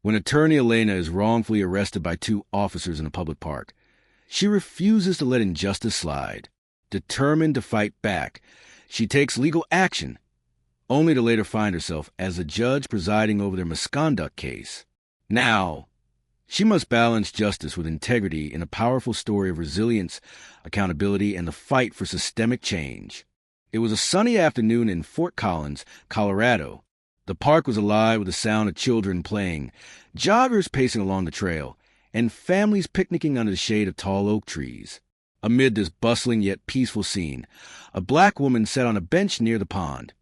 when attorney Elena is wrongfully arrested by two officers in a public park. She refuses to let injustice slide. Determined to fight back, she takes legal action, only to later find herself as a judge presiding over their misconduct case. Now, she must balance justice with integrity in a powerful story of resilience, accountability, and the fight for systemic change. It was a sunny afternoon in Fort Collins, Colorado. The park was alive with the sound of children playing, joggers pacing along the trail, and families picnicking under the shade of tall oak trees. Amid this bustling yet peaceful scene, a black woman sat on a bench near the pond,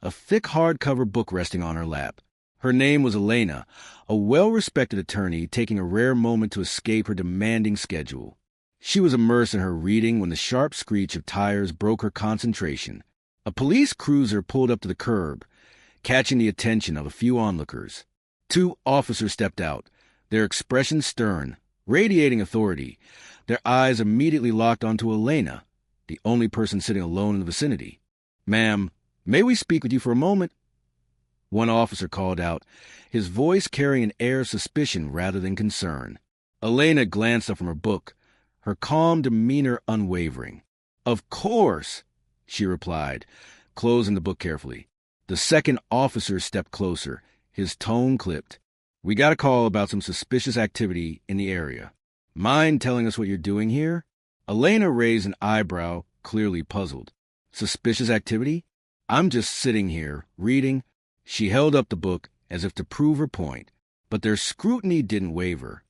a thick hardcover book resting on her lap. Her name was Elena, a well-respected attorney taking a rare moment to escape her demanding schedule. She was immersed in her reading when the sharp screech of tires broke her concentration. A police cruiser pulled up to the curb, catching the attention of a few onlookers. Two officers stepped out, their expressions stern, radiating authority. Their eyes immediately locked onto Elena, the only person sitting alone in the vicinity. "Ma'am, may we speak with you for a moment?" One officer called out, his voice carrying an air of suspicion rather than concern. Elena glanced up from her book, her calm demeanor unwavering. "Of course," she replied, closing the book carefully. The second officer stepped closer, his tone clipped. "We got a call about some suspicious activity in the area. Mind telling us what you're doing here?" Elena raised an eyebrow, clearly puzzled. "Suspicious activity? I'm just sitting here, reading." She held up the book as if to prove her point, but their scrutiny didn't waver.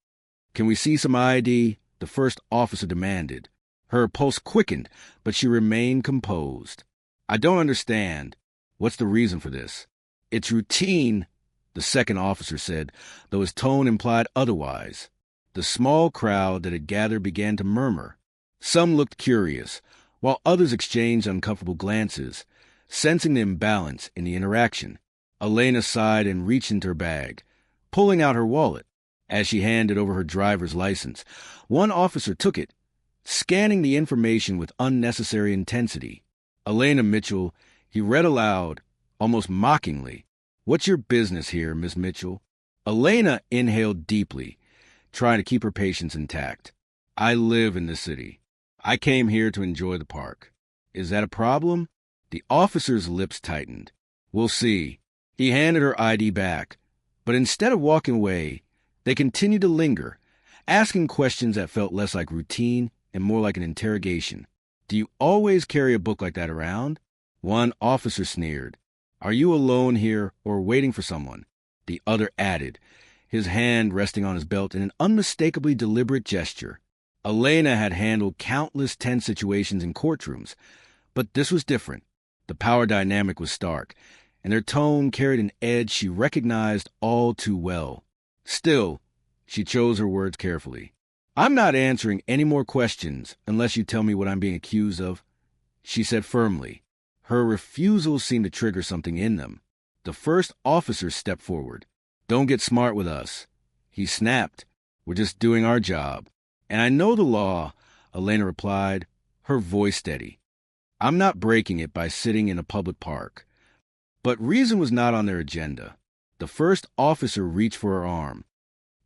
"Can we see some ID?" the first officer demanded. Her pulse quickened, but she remained composed. "I don't understand. What's the reason for this?" "It's routine," the second officer said, though his tone implied otherwise. The small crowd that had gathered began to murmur. Some looked curious, while others exchanged uncomfortable glances, sensing the imbalance in the interaction. Elena sighed and reached into her bag, pulling out her wallet. As she handed over her driver's license, one officer took it, scanning the information with unnecessary intensity. "Elena Mitchell," he read aloud, almost mockingly. "What's your business here, Miss Mitchell?" Elena inhaled deeply, trying to keep her patience intact. "I live in this city. I came here to enjoy the park." "Is that a problem?" The officer's lips tightened. "We'll see." He handed her ID back, but instead of walking away, they continued to linger, asking questions that felt less like routine and more like an interrogation. "Do you always carry a book like that around?" One officer sneered. "Are you alone here or waiting for someone?" The other added, his hand resting on his belt in an unmistakably deliberate gesture. Elena had handled countless tense situations in courtrooms, but this was different. The power dynamic was stark, and her tone carried an edge she recognized all too well. Still, she chose her words carefully. "I'm not answering any more questions unless you tell me what I'm being accused of," she said firmly. Her refusal seemed to trigger something in them. The first officer stepped forward. "Don't get smart with us," he snapped. "We're just doing our job." "And I know the law," Elena replied, her voice steady. "I'm not breaking it by sitting in a public park." But reason was not on their agenda. The first officer reached for her arm.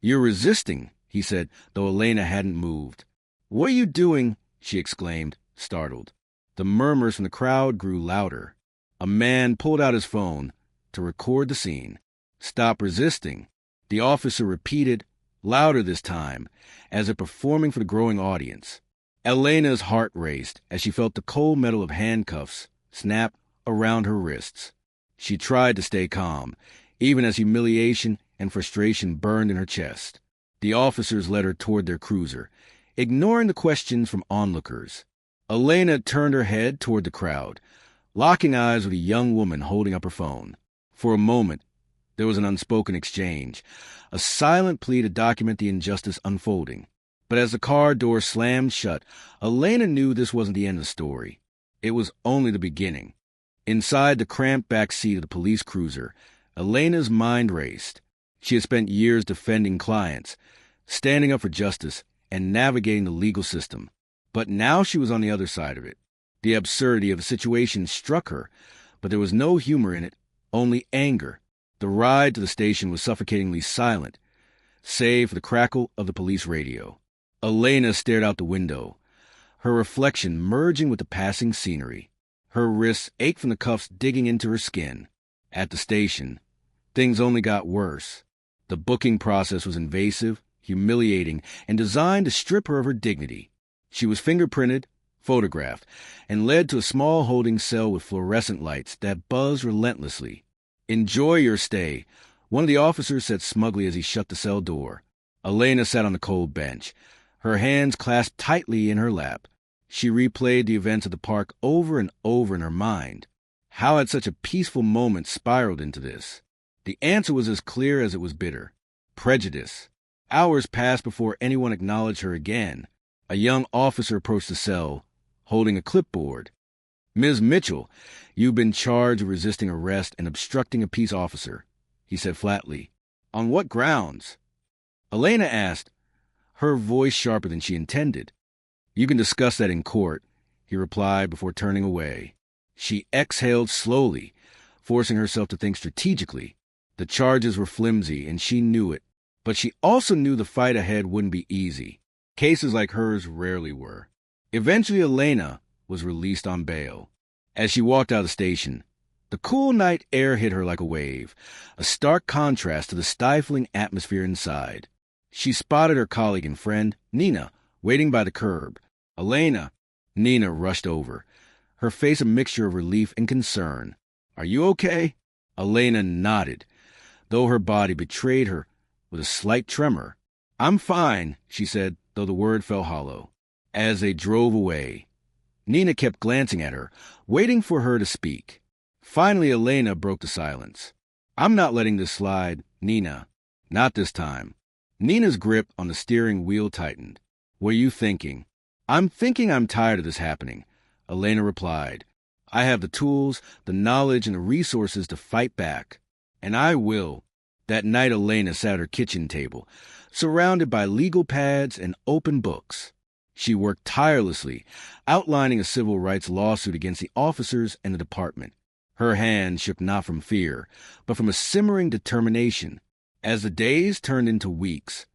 "You're resisting," he said, though Elena hadn't moved. "What are you doing?" she exclaimed, startled. The murmurs from the crowd grew louder. A man pulled out his phone to record the scene. "Stop resisting," the officer repeated, louder this time, as if performing for the growing audience. Elena's heart raced as she felt the cold metal of handcuffs snap around her wrists. She tried to stay calm, even as humiliation and frustration burned in her chest. The officers led her toward their cruiser, ignoring the questions from onlookers. Elena turned her head toward the crowd, locking eyes with a young woman holding up her phone. For a moment, there was an unspoken exchange, a silent plea to document the injustice unfolding. But as the car door slammed shut, Elena knew this wasn't the end of the story. It was only the beginning. Inside the cramped back seat of the police cruiser, Elena's mind raced. She had spent years defending clients, standing up for justice, and navigating the legal system. But now she was on the other side of it. The absurdity of the situation struck her, but there was no humor in it, only anger. The ride to the station was suffocatingly silent, save for the crackle of the police radio. Elena stared out the window, her reflection merging with the passing scenery. Her wrists ached from the cuffs digging into her skin. At the station, things only got worse. The booking process was invasive, humiliating, and designed to strip her of her dignity. She was fingerprinted, photographed, and led to a small holding cell with fluorescent lights that buzzed relentlessly. "Enjoy your stay," one of the officers said smugly as he shut the cell door. Elena sat on the cold bench, her hands clasped tightly in her lap. She replayed the events of the park over and over in her mind. How had such a peaceful moment spiraled into this? The answer was as clear as it was bitter. Prejudice. Hours passed before anyone acknowledged her again. A young officer approached the cell, holding a clipboard. "Ms. Mitchell, you've been charged with resisting arrest and obstructing a peace officer," he said flatly. "On what grounds?" Elena asked, her voice sharper than she intended. "You can discuss that in court," he replied before turning away. She exhaled slowly, forcing herself to think strategically. The charges were flimsy, and she knew it. But she also knew the fight ahead wouldn't be easy. Cases like hers rarely were. Eventually, Elena was released on bail. As she walked out of the station, the cool night air hit her like a wave, a stark contrast to the stifling atmosphere inside. She spotted her colleague and friend, Nina, waiting by the curb. "Elena," Nina rushed over, her face a mixture of relief and concern. "Are you okay?" Elena nodded, though her body betrayed her with a slight tremor. "I'm fine," she said, though the word fell hollow. As they drove away, Nina kept glancing at her, waiting for her to speak. Finally, Elena broke the silence. "I'm not letting this slide, Nina. Not this time." Nina's grip on the steering wheel tightened. "What are you thinking?" "I'm thinking I'm tired of this happening," Elena replied. "I have the tools, the knowledge, and the resources to fight back. And I will." That night, Elena sat at her kitchen table, surrounded by legal pads and open books. She worked tirelessly, outlining a civil rights lawsuit against the officers and the department. Her hand shook not from fear, but from a simmering determination. As the days turned into weeks,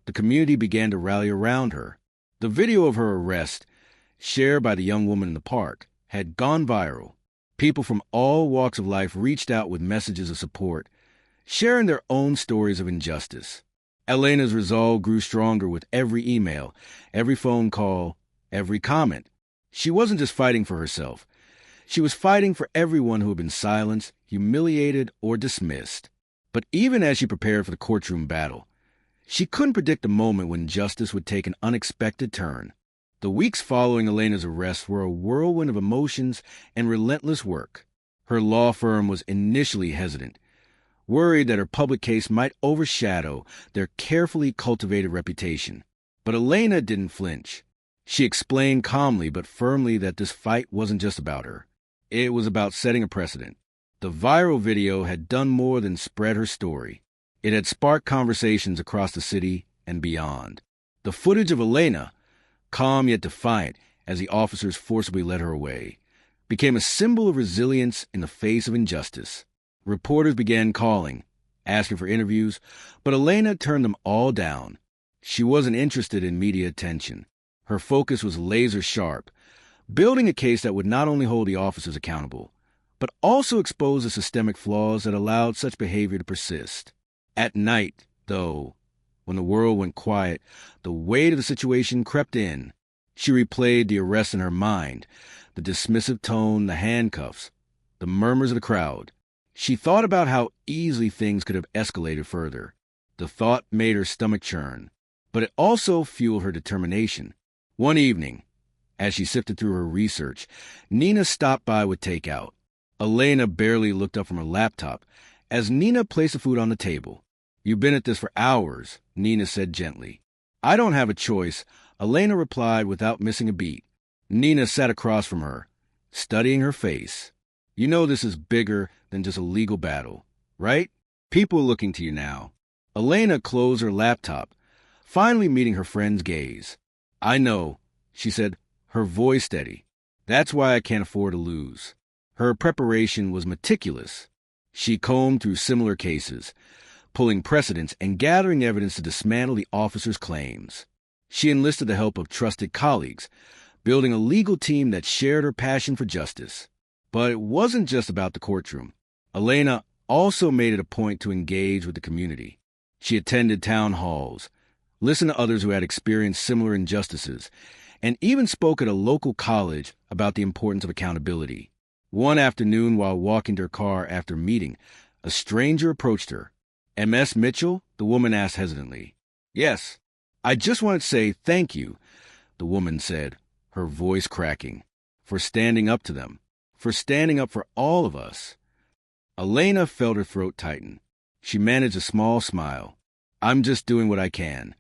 the community began to rally around her. The video of her arrest, shared by the young woman in the park, had gone viral. People from all walks of life reached out with messages of support, sharing their own stories of injustice. Elena's resolve grew stronger with every email, every phone call, every comment. She wasn't just fighting for herself. She was fighting for everyone who had been silenced, humiliated, or dismissed. But even as she prepared for the courtroom battle, she couldn't predict the moment when justice would take an unexpected turn. The weeks following Elena's arrest were a whirlwind of emotions and relentless work. Her law firm was initially hesitant, worried that her public case might overshadow their carefully cultivated reputation. But Elena didn't flinch. She explained calmly but firmly that this fight wasn't just about her. It was about setting a precedent. The viral video had done more than spread her story. It had sparked conversations across the city and beyond. The footage of Elena, calm yet defiant as the officers forcibly led her away, became a symbol of resilience in the face of injustice. Reporters began calling, asking for interviews, but Elena turned them all down. She wasn't interested in media attention. Her focus was laser sharp, building a case that would not only hold the officers accountable, but also expose the systemic flaws that allowed such behavior to persist. At night, though, when the world went quiet, the weight of the situation crept in. She replayed the arrest in her mind, the dismissive tone, the handcuffs, the murmurs of the crowd. She thought about how easily things could have escalated further. The thought made her stomach churn, but it also fueled her determination. One evening, as she sifted through her research, Nina stopped by with takeout. Elena barely looked up from her laptop as Nina placed the food on the table. "You've been at this for hours," Nina said gently. "I don't have a choice," Elena replied without missing a beat. Nina sat across from her, studying her face. "You know this is bigger than just a legal battle, right? People are looking to you now." Elena closed her laptop, finally meeting her friend's gaze. "I know," she said, her voice steady. "That's why I can't afford to lose." Her preparation was meticulous. She combed through similar cases, pulling precedents and gathering evidence to dismantle the officer's claims. She enlisted the help of trusted colleagues, building a legal team that shared her passion for justice. But it wasn't just about the courtroom. Elena also made it a point to engage with the community. She attended town halls, listened to others who had experienced similar injustices, and even spoke at a local college about the importance of accountability. One afternoon, while walking to her car after meeting, a stranger approached her. "M.S. Mitchell?" the woman asked hesitantly. "Yes. I just wanted to say thank you," the woman said, her voice cracking, "for standing up to them, for standing up for all of us." Elena felt her throat tighten. She managed a small smile. "I'm just doing what I can."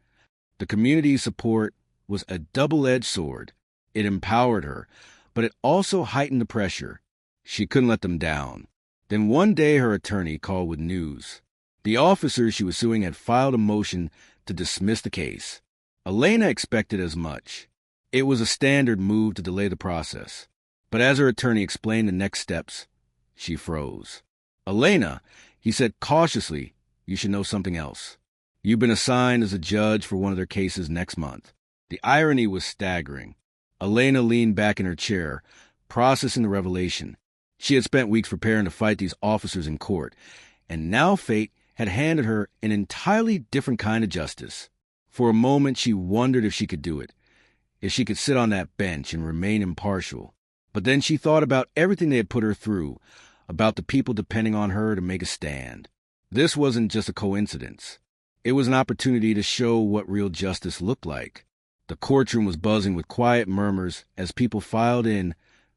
The community's support was a double-edged sword. It empowered her, but it also heightened the pressure. She couldn't let them down. Then one day her attorney called with news. The officers she was suing had filed a motion to dismiss the case. Elena expected as much. It was a standard move to delay the process. But as her attorney explained the next steps, she froze. "Elena," he said cautiously, "you should know something else. You've been assigned as a judge for one of their cases next month." The irony was staggering. Elena leaned back in her chair, processing the revelation. She had spent weeks preparing to fight these officers in court, and now fate had handed her an entirely different kind of justice. For a moment, she wondered if she could do it, if she could sit on that bench and remain impartial. But then she thought about everything they had put her through, about the people depending on her to make a stand. This wasn't just a coincidence. It was an opportunity to show what real justice looked like. The courtroom was buzzing with quiet murmurs as people filed in,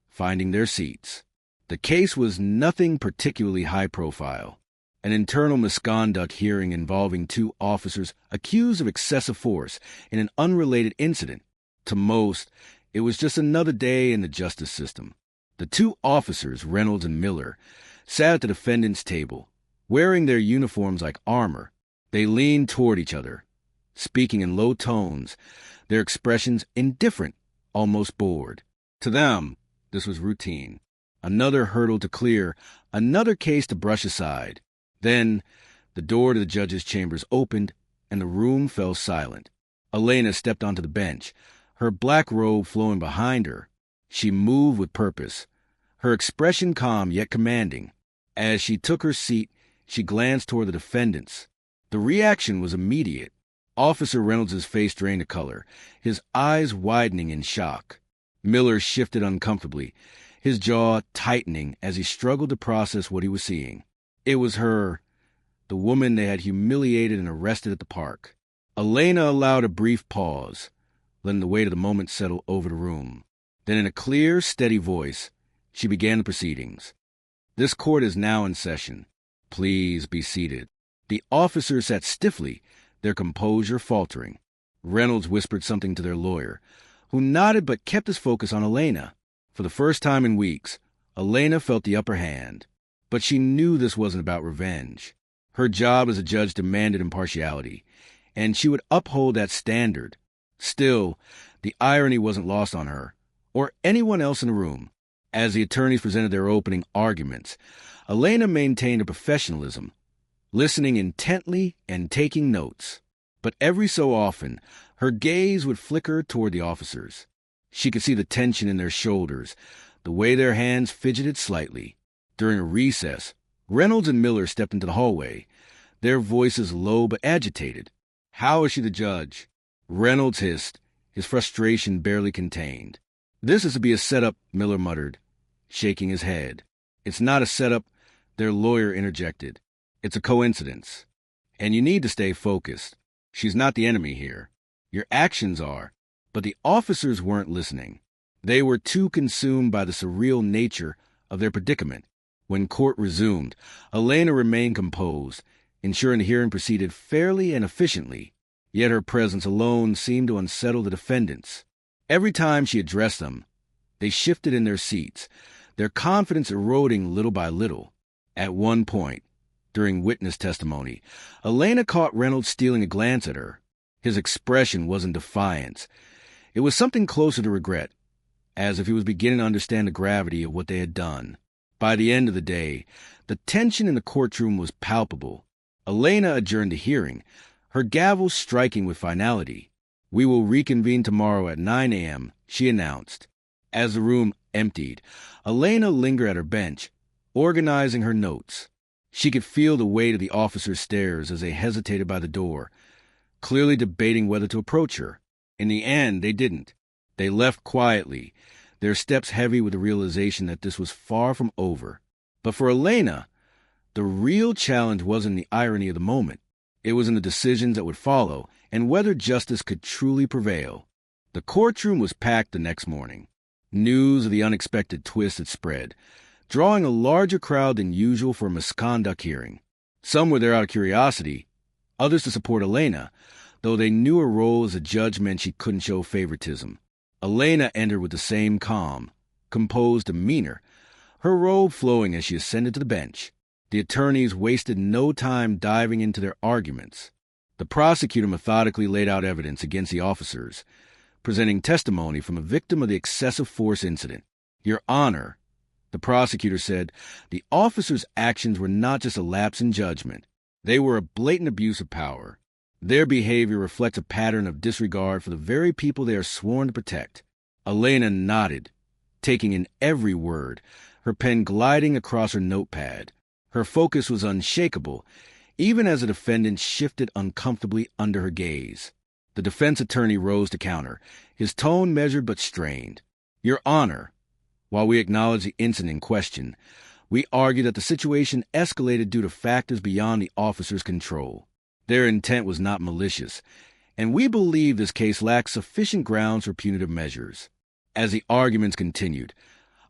finding their seats. The case was nothing particularly high profile. An internal misconduct hearing involving two officers accused of excessive force in an unrelated incident. To most, it was just another day in the justice system. The two officers, Reynolds and Miller, sat at the defendant's table, wearing their uniforms like armor. They leaned toward each other, speaking in low tones, their expressions indifferent, almost bored. To them, this was routine. Another hurdle to clear, another case to brush aside. Then, the door to the judge's chambers opened, and the room fell silent. Elena stepped onto the bench, her black robe flowing behind her. She moved with purpose, her expression calm yet commanding. As she took her seat, she glanced toward the defendants. The reaction was immediate. Officer Reynolds' face drained to color, his eyes widening in shock. Miller shifted uncomfortably, his jaw tightening as he struggled to process what he was seeing. It was her, the woman they had humiliated and arrested at the park. Elena allowed a brief pause, letting the weight of the moment settle over the room. Then in a clear, steady voice, she began the proceedings. "This court is now in session. Please be seated." The officers sat stiffly, their composure faltering. Reynolds whispered something to their lawyer, who nodded but kept his focus on Elena. For the first time in weeks, Elena felt the upper hand. But she knew this wasn't about revenge. Her job as a judge demanded impartiality, and she would uphold that standard. Still, the irony wasn't lost on her, or anyone else in the room. As the attorneys presented their opening arguments, Elena maintained her professionalism, listening intently and taking notes. But every so often, her gaze would flicker toward the officers. She could see the tension in their shoulders, the way their hands fidgeted slightly. During a recess, Reynolds and Miller stepped into the hallway, their voices low but agitated. "How is she the judge?" Reynolds hissed, his frustration barely contained. "This is to be a setup," Miller muttered, shaking his head. "It's not a setup," their lawyer interjected. "It's a coincidence. And you need to stay focused. She's not the enemy here. Your actions are." But the officers weren't listening. They were too consumed by the surreal nature of their predicament. When court resumed, Elena remained composed, ensuring the hearing proceeded fairly and efficiently. Yet her presence alone seemed to unsettle the defendants. Every time she addressed them, they shifted in their seats, their confidence eroding little by little. At one point, during witness testimony, Elena caught Reynolds stealing a glance at her. His expression wasn't defiance. It was something closer to regret, as if he was beginning to understand the gravity of what they had done. By the end of the day, the tension in the courtroom was palpable. Elena adjourned the hearing, her gavel striking with finality. "We will reconvene tomorrow at 9 a.m., she announced. As the room emptied, Elena lingered at her bench, organizing her notes. She could feel the weight of the officers' stares as they hesitated by the door, clearly debating whether to approach her. In the end, they didn't. They left quietly, their steps heavy with the realization that this was far from over. But for Elena, the real challenge wasn't the irony of the moment. It was in the decisions that would follow and whether justice could truly prevail. The courtroom was packed the next morning. News of the unexpected twist had spread, drawing a larger crowd than usual for a misconduct hearing. Some were there out of curiosity, others to support Elena, though they knew her role as a judge meant she couldn't show favoritism. Elena entered with the same calm, composed demeanor, her robe flowing as she ascended to the bench. The attorneys wasted no time diving into their arguments. The prosecutor methodically laid out evidence against the officers, presenting testimony from a victim of the excessive force incident. "Your Honor," the prosecutor said, "the officers' actions were not just a lapse in judgment. They were a blatant abuse of power. Their behavior reflects a pattern of disregard for the very people they are sworn to protect." Elena nodded, taking in every word, her pen gliding across her notepad. Her focus was unshakable, even as the defendant shifted uncomfortably under her gaze. The defense attorney rose to counter, his tone measured but strained. "Your Honor, while we acknowledge the incident in question, we argue that the situation escalated due to factors beyond the officers' control. Their intent was not malicious, and we believe this case lacks sufficient grounds for punitive measures." As the arguments continued,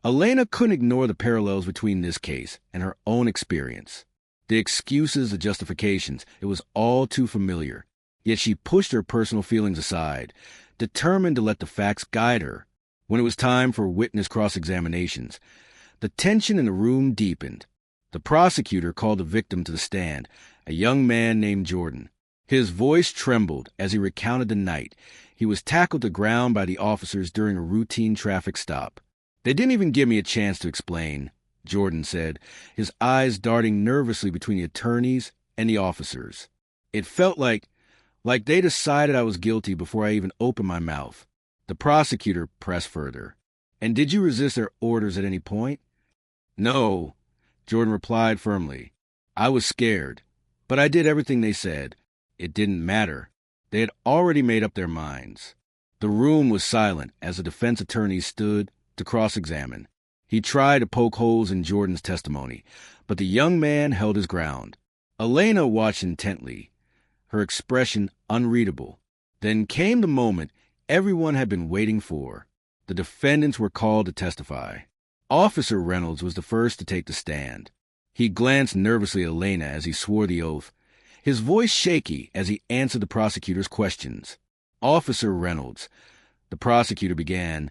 Elena couldn't ignore the parallels between this case and her own experience. The excuses, the justifications, it was all too familiar. Yet she pushed her personal feelings aside, determined to let the facts guide her. When it was time for witness cross-examinations, the tension in the room deepened. The prosecutor called the victim to the stand, a young man named Jordan. His voice trembled as he recounted the night. He was tackled to the ground by the officers during a routine traffic stop. "They didn't even give me a chance to explain," Jordan said, his eyes darting nervously between the attorneys and the officers. "It felt like they decided I was guilty before I even opened my mouth." The prosecutor pressed further. "And did you resist their orders at any point?" "No," Jordan replied firmly. "I was scared, but I did everything they said. It didn't matter. They had already made up their minds." The room was silent as the defense attorney stood to cross-examine. He tried to poke holes in Jordan's testimony, but the young man held his ground. Elena watched intently, her expression unreadable. Then came the moment everyone had been waiting for. The defendants were called to testify. Officer Reynolds was the first to take the stand. He glanced nervously at Elena as he swore the oath, his voice shaky as he answered the prosecutor's questions. "Officer Reynolds," the prosecutor began,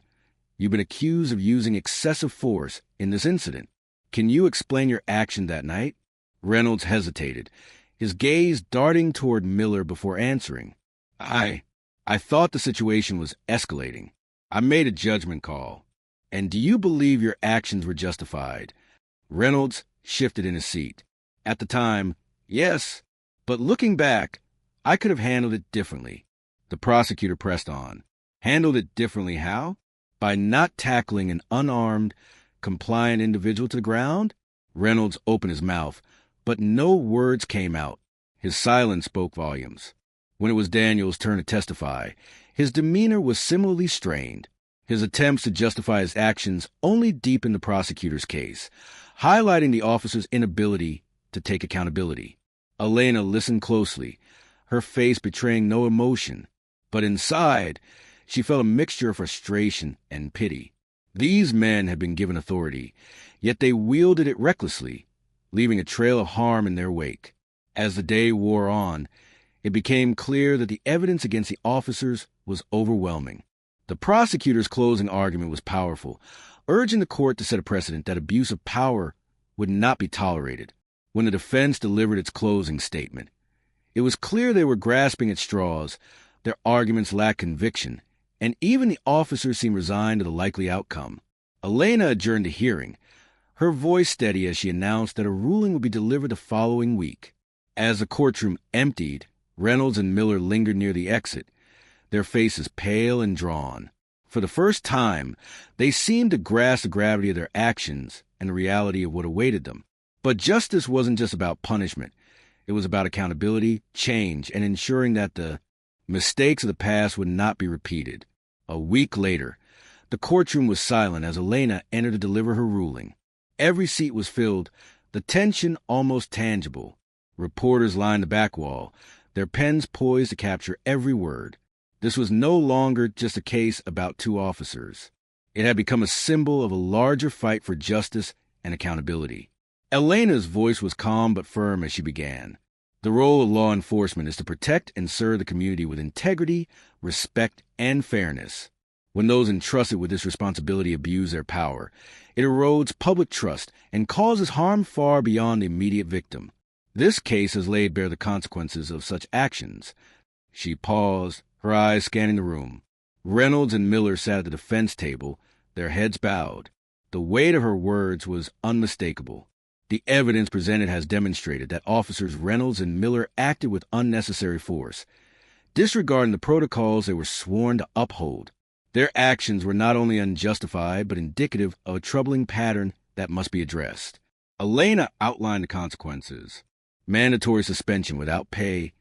"you've been accused of using excessive force in this incident. Can you explain your action that night?" Reynolds hesitated, his gaze darting toward Miller before answering. I thought the situation was escalating. I made a judgment call." "And do you believe your actions were justified?" Reynolds shifted in his seat. "At the time, yes, but looking back, I could have handled it differently." The prosecutor pressed on. "Handled it differently how?" "By not tackling an unarmed, compliant individual to the ground?" Reynolds opened his mouth, but no words came out. His silence spoke volumes. When it was Daniel's turn to testify, his demeanor was similarly strained. His attempts to justify his actions only deepened the prosecutor's case, highlighting the officer's inability to take accountability. Elena listened closely, her face betraying no emotion, but inside, she felt a mixture of frustration and pity. These men had been given authority, yet they wielded it recklessly, leaving a trail of harm in their wake. As the day wore on, it became clear that the evidence against the officers was overwhelming. The prosecutor's closing argument was powerful, urging the court to set a precedent that abuse of power would not be tolerated. When the defense delivered its closing statement, it was clear they were grasping at straws. Their arguments lacked conviction, and even the officers seemed resigned to the likely outcome. Elena adjourned the hearing, her voice steady as she announced that a ruling would be delivered the following week. As the courtroom emptied, Reynolds and Miller lingered near the exit, their faces pale and drawn. For the first time, they seemed to grasp the gravity of their actions and the reality of what awaited them. But justice wasn't just about punishment. It was about accountability, change, and ensuring that the mistakes of the past would not be repeated. A week later, the courtroom was silent as Elena entered to deliver her ruling. Every seat was filled, the tension almost tangible. Reporters lined the back wall, their pens poised to capture every word. This was no longer just a case about two officers. It had become a symbol of a larger fight for justice and accountability. Elena's voice was calm but firm as she began. The role of law enforcement is to protect and serve the community with integrity, respect, and fairness. When those entrusted with this responsibility abuse their power, it erodes public trust and causes harm far beyond the immediate victim. This case has laid bare the consequences of such actions. She paused, her eyes scanning the room. Reynolds and Miller sat at the defense table, their heads bowed. The weight of her words was unmistakable. The evidence presented has demonstrated that officers Reynolds and Miller acted with unnecessary force, disregarding the protocols they were sworn to uphold. Their actions were not only unjustified, but indicative of a troubling pattern that must be addressed. Elena outlined the consequences: mandatory suspension without pay,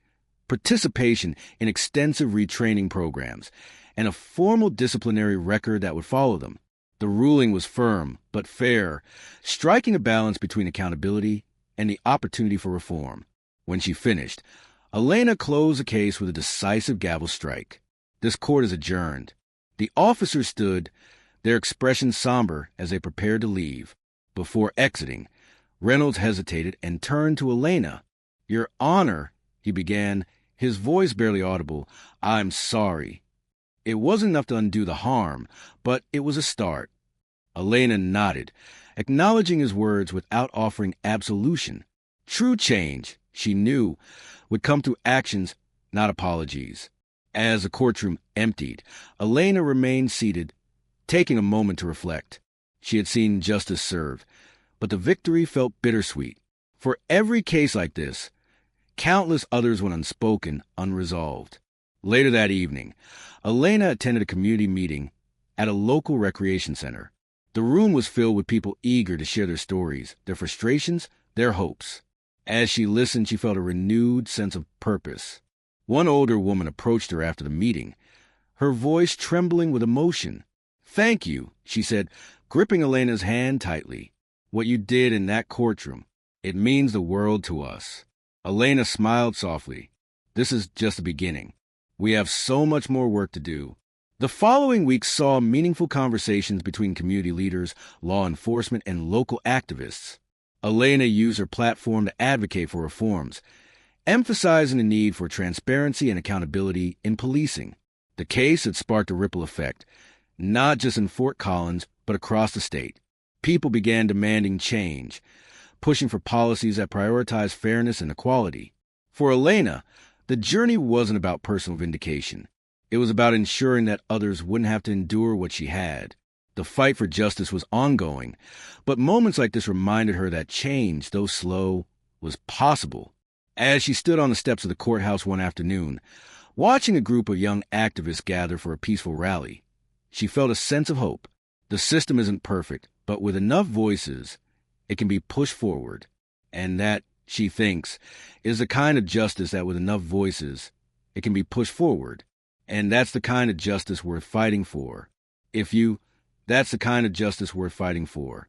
participation in extensive retraining programs, and a formal disciplinary record that would follow them. The ruling was firm but fair, striking a balance between accountability and the opportunity for reform. When she finished, Elena closed the case with a decisive gavel strike. This court is adjourned. The officers stood, their expressions somber as they prepared to leave. Before exiting, Reynolds hesitated and turned to Elena. "Your Honor," he began, his voice barely audible, "I'm sorry." It wasn't enough to undo the harm, but it was a start. Elena nodded, acknowledging his words without offering absolution. True change, she knew, would come through actions, not apologies. As the courtroom emptied, Elena remained seated, taking a moment to reflect. She had seen justice served, but the victory felt bittersweet. For every case like this, countless others went unspoken, unresolved. Later that evening, Elena attended a community meeting at a local recreation center. The room was filled with people eager to share their stories, their frustrations, their hopes. As she listened, she felt a renewed sense of purpose. One older woman approached her after the meeting, her voice trembling with emotion. "Thank you," she said, gripping Elena's hand tightly. "What you did in that courtroom, it means the world to us." Elena smiled softly. "This is just the beginning. We have so much more work to do." The following week saw meaningful conversations between community leaders, law enforcement, and local activists. Elena used her platform to advocate for reforms, emphasizing the need for transparency and accountability in policing. The case had sparked a ripple effect, not just in Fort Collins, but across the state. People began demanding change, pushing for policies that prioritize fairness and equality. For Elena, the journey wasn't about personal vindication. It was about ensuring that others wouldn't have to endure what she had. The fight for justice was ongoing, but moments like this reminded her that change, though slow, was possible. As she stood on the steps of the courthouse one afternoon, watching a group of young activists gather for a peaceful rally, she felt a sense of hope. The system isn't perfect, but with enough voices, it can be pushed forward. And that, she thinks, is the kind of justice that with enough voices, it can be pushed forward. And that's the kind of justice worth fighting for. That's the kind of justice worth fighting for.